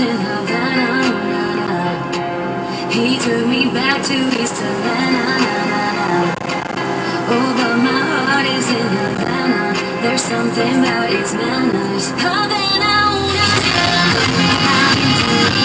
in Havana. He took me back to East Havana. Oh, but my heart is in Havana. There's something about its manners. Havana, una tell me how you do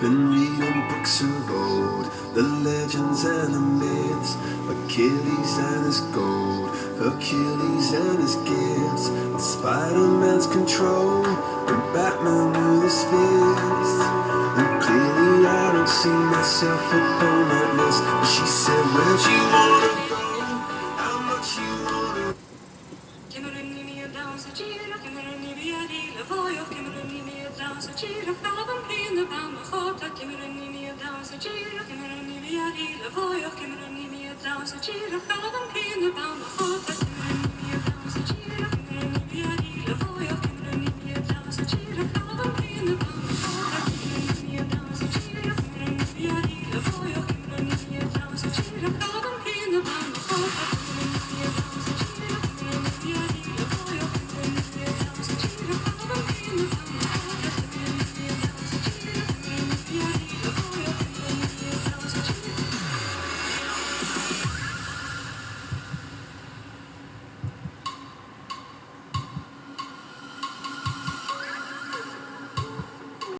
Been reading books of old, the legends and the myths, Achilles and his gold, Hercules and his gifts, and Spider-Man's control, and Batman with his fist. And clearly I don't see myself upon that list. But she said, where'd you wanna go? How much you wanna? Gira, falla vampino, bound the